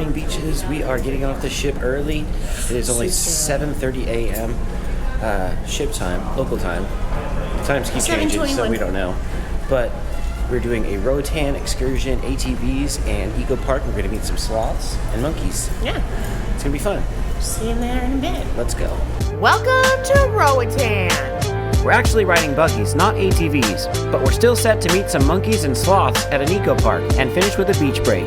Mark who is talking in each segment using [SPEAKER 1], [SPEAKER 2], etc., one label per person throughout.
[SPEAKER 1] morning, beaches. We are getting off the ship early. It is only 7:30 a.m. Ship time, local time. The times keep changing, so we don't know. But we're doing a Roatan excursion, ATVs, and Eco Park. We're going to meet some sloths and monkeys.
[SPEAKER 2] Yeah.
[SPEAKER 1] It's going to be fun.
[SPEAKER 2] See you there in a bit.
[SPEAKER 1] Let's go.
[SPEAKER 2] Welcome to Roatan.
[SPEAKER 1] We're actually riding buggies, not ATVs, but we're still set to meet some monkeys and sloths at an eco park and finish with a beach break.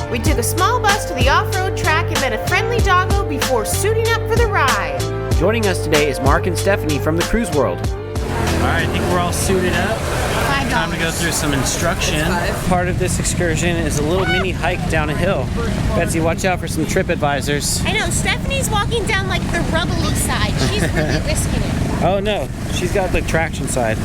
[SPEAKER 2] We took a small bus to the off-road track and met a friendly doggo before suiting up for the ride.
[SPEAKER 1] Joining us today is Mark and Stephanie from the Cruise World. All right, I think we're all suited up. Time to go through some instruction. Part of this excursion is a little mini hike down a hill. Betsy, watch out for some trip advisors.
[SPEAKER 3] I know, Stephanie's walking down like the rubbly side. She's really risking it.
[SPEAKER 1] Oh no, she's got the traction side.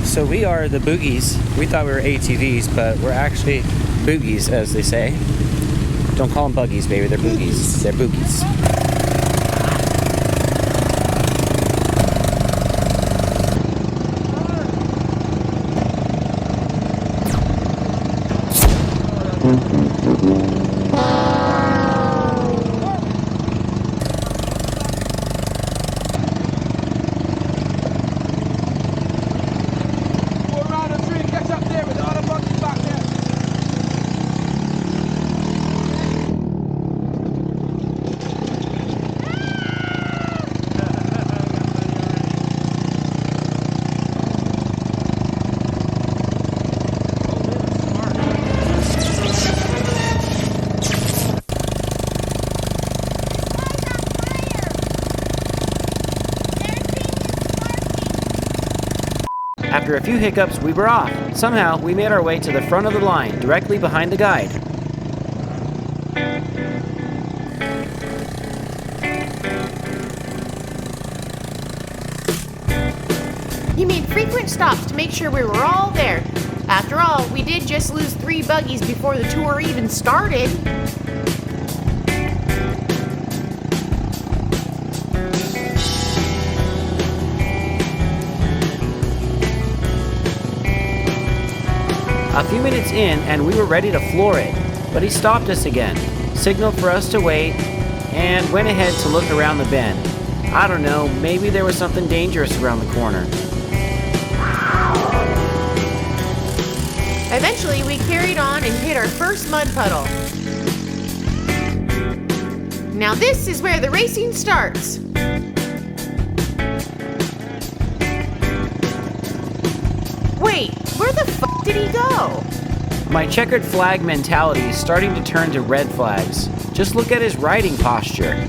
[SPEAKER 1] So we are the boogies. We thought we were ATVs, but we're actually boogies, as they say. Don't call them buggies, baby. They're boogies. They're boogies. After a few hiccups, we were off. Somehow, we made our way to the front of the line, directly behind the guide.
[SPEAKER 2] He made frequent stops to make sure we were all there. After all, we did just lose 3 buggies before the tour even started.
[SPEAKER 1] A few minutes in, and we were ready to floor it, but he stopped us again, signaled for us to wait, and went ahead to look around the bend. I don't know, maybe there was something dangerous around the corner.
[SPEAKER 2] Eventually, we carried on and hit our first mud puddle. Now this is where the racing starts. Wait, where the f*** did he go?
[SPEAKER 1] My checkered flag mentality is starting to turn to red flags. Just look at his riding posture.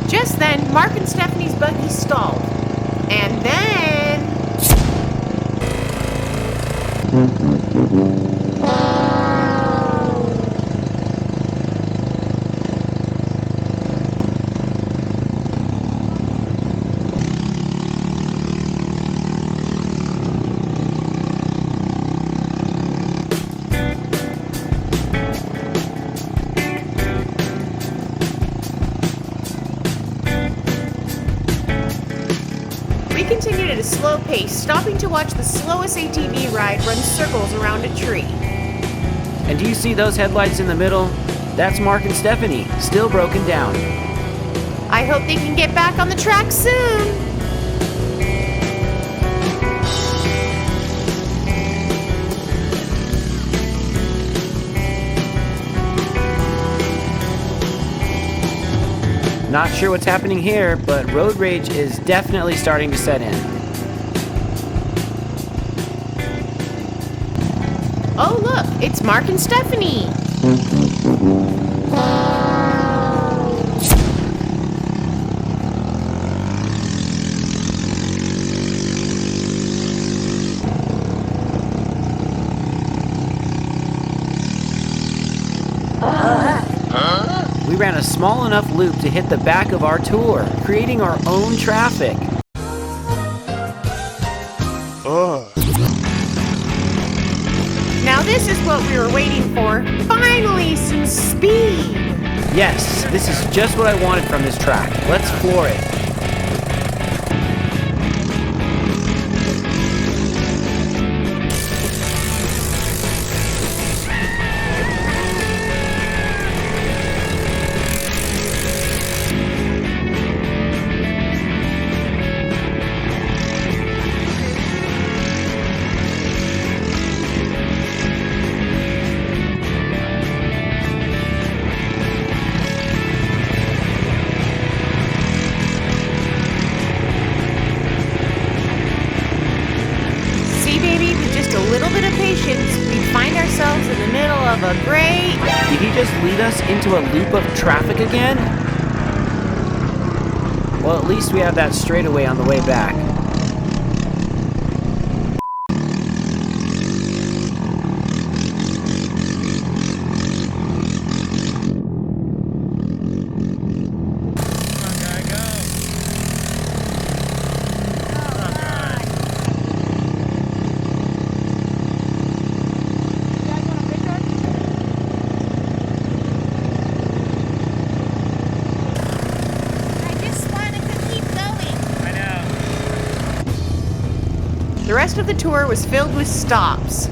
[SPEAKER 2] Just then, Mark and Stephanie's buggy stalled. And then... We continued at a slow pace, stopping to watch the slowest ATV ride run circles around a tree.
[SPEAKER 1] And do you see those headlights in the middle? That's Mark and Stephanie, still broken down.
[SPEAKER 2] I hope they can get back on the track soon.
[SPEAKER 1] Not sure what's happening here, but road rage is definitely starting to set in.
[SPEAKER 2] Oh look, it's Mark and Stephanie.
[SPEAKER 1] We ran a small enough loop to hit the back of our tour, creating our own traffic.
[SPEAKER 2] Now this is what we were waiting for. Finally, some speed.
[SPEAKER 1] Yes, this is just what I wanted from this track. Let's floor it.
[SPEAKER 2] We'd find ourselves in the middle of a great...
[SPEAKER 1] Did he just lead us into a loop of traffic again? Well, at least we have that straightaway on the way back.
[SPEAKER 2] The rest of the tour was filled with stops.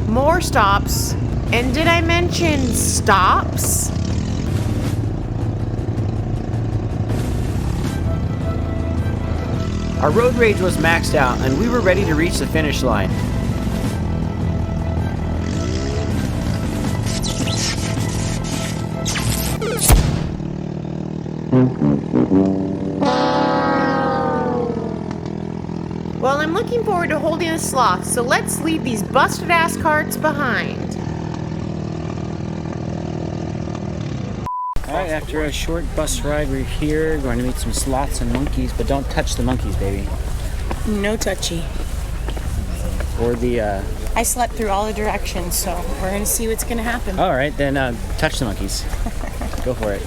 [SPEAKER 2] More stops. And did I mention stops?
[SPEAKER 1] Our road rage was maxed out, and we were ready to reach the finish line.
[SPEAKER 2] Well, I'm looking forward to holding a sloth, so let's leave these busted-ass carts behind.
[SPEAKER 1] Alright, after a short bus ride, we're here. We're going to meet some sloths and monkeys, but don't touch the monkeys, baby.
[SPEAKER 3] No touchy.
[SPEAKER 1] Or the,
[SPEAKER 3] I slept through all the directions, so we're going to see what's going to happen.
[SPEAKER 1] Alright, then touch the monkeys. Go for it.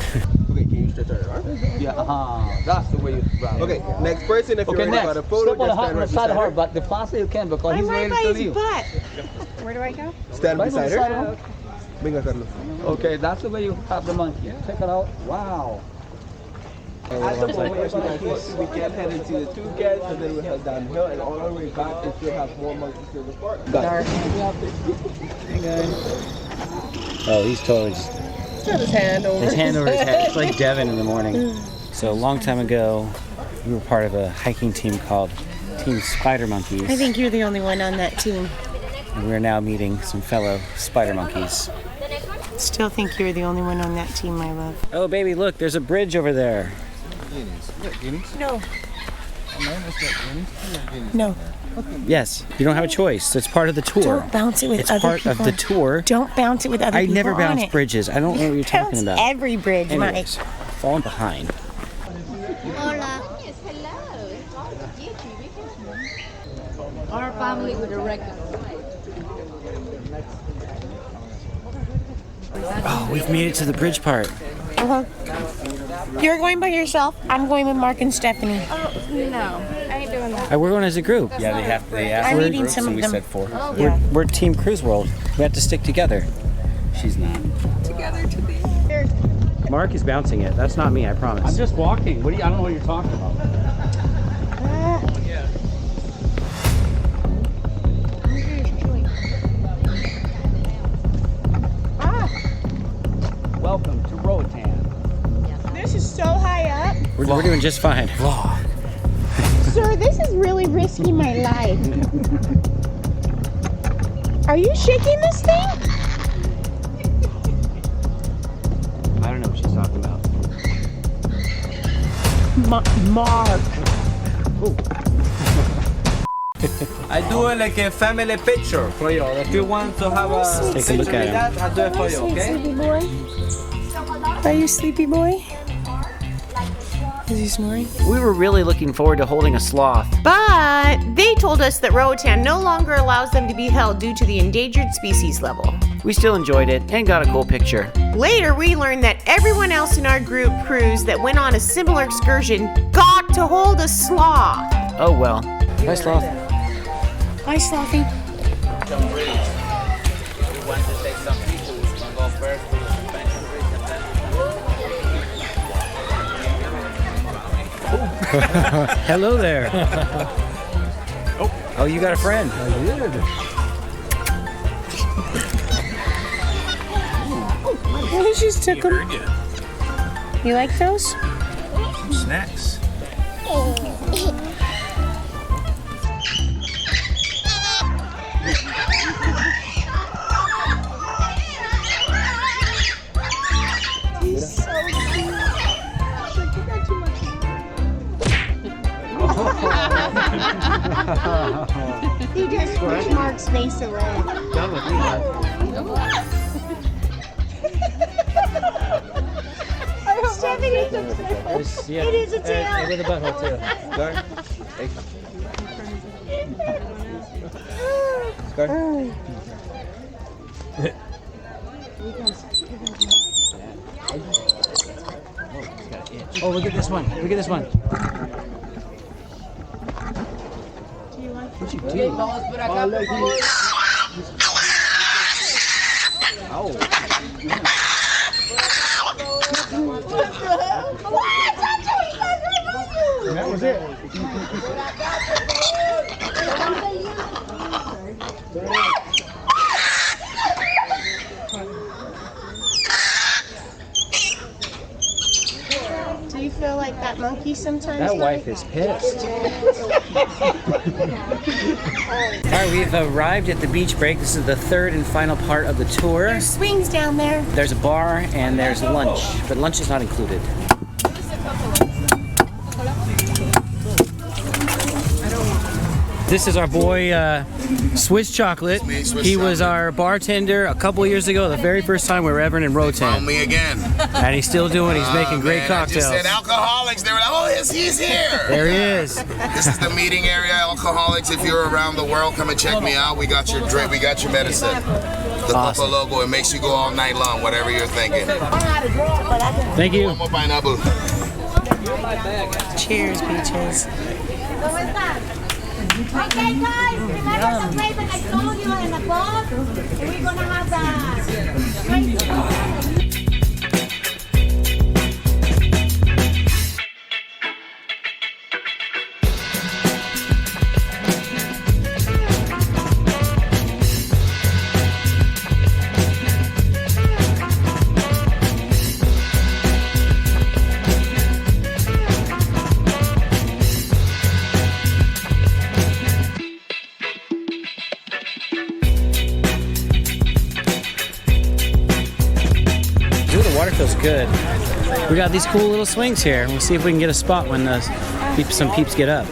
[SPEAKER 4] Okay, can you stretch out your arm?
[SPEAKER 5] Yeah, that's the way you run.
[SPEAKER 4] Okay, next person, if you're ready for the photo,
[SPEAKER 5] Step on
[SPEAKER 4] just
[SPEAKER 5] the
[SPEAKER 4] stand right
[SPEAKER 5] side of
[SPEAKER 4] beside
[SPEAKER 5] her,
[SPEAKER 4] her.
[SPEAKER 5] but the faster you can because he's ready to leave.
[SPEAKER 3] butt. Where do I go?
[SPEAKER 4] Stand
[SPEAKER 5] Right
[SPEAKER 4] beside
[SPEAKER 5] beside
[SPEAKER 4] her.
[SPEAKER 5] her.
[SPEAKER 4] Venga, Carlos.
[SPEAKER 5] Okay, that's the way you have the monkey. Check it out. Wow.
[SPEAKER 4] At the moment, we can head into the two cats, and then we'll head downhill, and all our way back, and still have more monkeys in the park.
[SPEAKER 1] Oh, he's totally just...
[SPEAKER 3] Got his hand over.
[SPEAKER 1] His hand over his head. It's like Devin in the morning. So a long time ago, we were part of a hiking team called Team Spider Monkeys.
[SPEAKER 3] I think you're the only one on that team.
[SPEAKER 1] And we're now meeting some fellow spider monkeys.
[SPEAKER 3] Still think you're the only one on that team, my love.
[SPEAKER 1] Oh, baby, look, there's a bridge over there.
[SPEAKER 3] No. No.
[SPEAKER 1] Yes, you don't have a choice. It's part of the tour.
[SPEAKER 3] Don't bounce it with
[SPEAKER 1] It's
[SPEAKER 3] other
[SPEAKER 1] part
[SPEAKER 3] people.
[SPEAKER 1] of the tour.
[SPEAKER 3] Don't bounce it with other
[SPEAKER 1] I
[SPEAKER 3] people
[SPEAKER 1] never
[SPEAKER 3] on
[SPEAKER 1] bounce
[SPEAKER 3] it.
[SPEAKER 1] bridges. I don't know what you're talking
[SPEAKER 3] Bounce
[SPEAKER 1] about.
[SPEAKER 3] every bridge,
[SPEAKER 1] Anyways,
[SPEAKER 3] Mike.
[SPEAKER 1] falling behind.
[SPEAKER 6] Our family with a record.
[SPEAKER 1] Oh, we've made it to the bridge part.
[SPEAKER 3] You're going by yourself. I'm going with Mark and Stephanie.
[SPEAKER 6] Oh, no. I ain't doing that.
[SPEAKER 1] We're going as a group.
[SPEAKER 5] Yeah, they asked
[SPEAKER 3] I'm
[SPEAKER 5] for
[SPEAKER 3] meeting
[SPEAKER 5] groups
[SPEAKER 3] some
[SPEAKER 5] and
[SPEAKER 3] of
[SPEAKER 5] we
[SPEAKER 3] them.
[SPEAKER 5] said 4.
[SPEAKER 3] Yeah.
[SPEAKER 1] We're Team Cruise World. We have to stick together.
[SPEAKER 5] She's not.
[SPEAKER 1] Mark is bouncing it. That's not me, I promise.
[SPEAKER 5] I'm just walking. What do you? I don't know what you're talking about. Welcome to Roatan.
[SPEAKER 3] This is so high up.
[SPEAKER 1] We're doing just fine.
[SPEAKER 3] Sir, this is really risking my life. Are you shaking this thing?
[SPEAKER 1] I don't know what she's talking about.
[SPEAKER 3] Mark.
[SPEAKER 4] I do like a family picture for you. If you want to have a
[SPEAKER 1] Take a look at him.
[SPEAKER 4] that, I'll do it for you, okay?
[SPEAKER 3] Sleepy boy. Are you sleepy boy? Is he snoring?
[SPEAKER 1] We were really looking forward to holding a sloth.
[SPEAKER 2] But they told us that Roatan no longer allows them to be held due to the endangered species level.
[SPEAKER 1] We still enjoyed it and got a cool picture.
[SPEAKER 2] Later, we learned that everyone else in our group cruise that went on a similar excursion got to hold a sloth.
[SPEAKER 1] Oh well. Bye, sloth.
[SPEAKER 3] Hi, Slothy.
[SPEAKER 1] Hello there. Oh, you got a friend.
[SPEAKER 5] I did.
[SPEAKER 3] Oh, he just took them. You like those?
[SPEAKER 7] Some snacks.
[SPEAKER 8] He just pushed Mark's face away. Stephanie took it. It is a tail.
[SPEAKER 5] With a butthole too.
[SPEAKER 1] Oh, look at this one. Look at this one.
[SPEAKER 5] That was it.
[SPEAKER 8] Do you feel like that monkey sometimes?
[SPEAKER 1] That wife is pissed. All right, we've arrived at the beach break. This is the third and final part of the tour.
[SPEAKER 8] There's swings down there.
[SPEAKER 1] There's a bar and there's lunch, but lunch is not included. This is our boy Swiss Chocolate. He was our bartender a couple years ago, the very first time we were ever in Roatan.
[SPEAKER 7] Found me again.
[SPEAKER 1] And he's still doing it. He's making great
[SPEAKER 7] Man,
[SPEAKER 1] cocktails.
[SPEAKER 7] I just said alcoholics. They were like, oh, yes, he's here.
[SPEAKER 1] There he is.
[SPEAKER 7] This is the meeting area, alcoholics. If you're around the world, come and check me out. We got your drink. We got your medicine. The
[SPEAKER 1] Awesome.
[SPEAKER 7] Coco logo. It makes you go all night long, whatever you're thinking.
[SPEAKER 1] Thank you.
[SPEAKER 7] One more pineapple.
[SPEAKER 3] Cheers, beaches.
[SPEAKER 8] Okay, guys, remember the flavor I told you in the box? We're gonna have that.
[SPEAKER 1] Feels good. We got these cool little swings here. We'll see if we can get a spot when some peeps get up.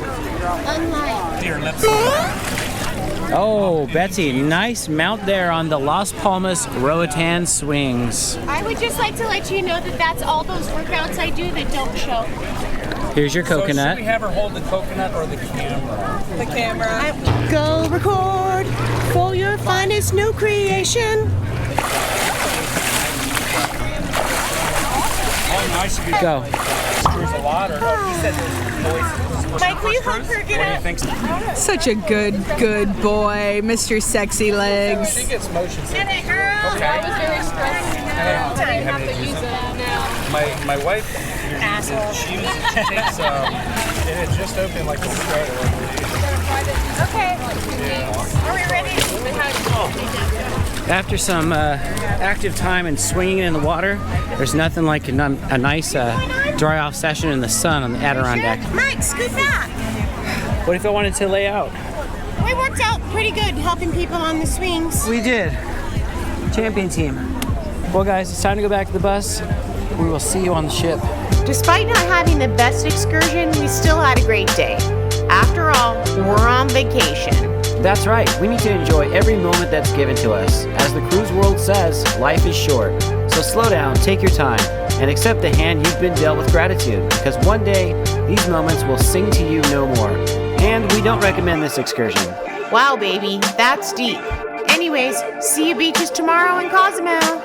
[SPEAKER 1] Oh, Betsy, nice mount there on the Las Palmas Roatan swings.
[SPEAKER 2] I would just like to let you know that that's all those workouts I do that don't show.
[SPEAKER 1] Here's your coconut.
[SPEAKER 5] Should we have her hold the coconut or the camera?
[SPEAKER 3] The camera. Go record for your finest new creation.
[SPEAKER 5] Nice of you.
[SPEAKER 1] Go.
[SPEAKER 5] There's a lot, or no, he said there's voices.
[SPEAKER 2] Mike, will you help her get up?
[SPEAKER 3] Such a good boy, Mr. Sexy Legs.
[SPEAKER 5] She gets motion sickness.
[SPEAKER 2] Get it, girl.
[SPEAKER 5] Okay.
[SPEAKER 6] I was very stressed. I have to use it now.
[SPEAKER 5] My wife uses it. She takes and it just opened like a starter.
[SPEAKER 2] Okay. Are we ready?
[SPEAKER 1] After some active time and swinging in the water, there's nothing like a nice dry off session in the sun on the Adirondack.
[SPEAKER 8] Mike, scoot back.
[SPEAKER 1] What if I wanted to lay out?
[SPEAKER 8] We worked out pretty good helping people on the swings.
[SPEAKER 1] We did. Champion team. Well, guys, it's time to go back to the bus. We will see you on the ship.
[SPEAKER 2] Despite not having the best excursion, we still had a great day. After all, we're on vacation.
[SPEAKER 1] That's right. We need to enjoy every moment that's given to us. As the cruise world says, life is short. So slow down, take your time, and accept the hand you've been dealt with gratitude, because one day, these moments will sing to you no more. And we don't recommend this excursion.
[SPEAKER 2] Wow, baby, that's deep. Anyways, see you beaches tomorrow in Cozumel.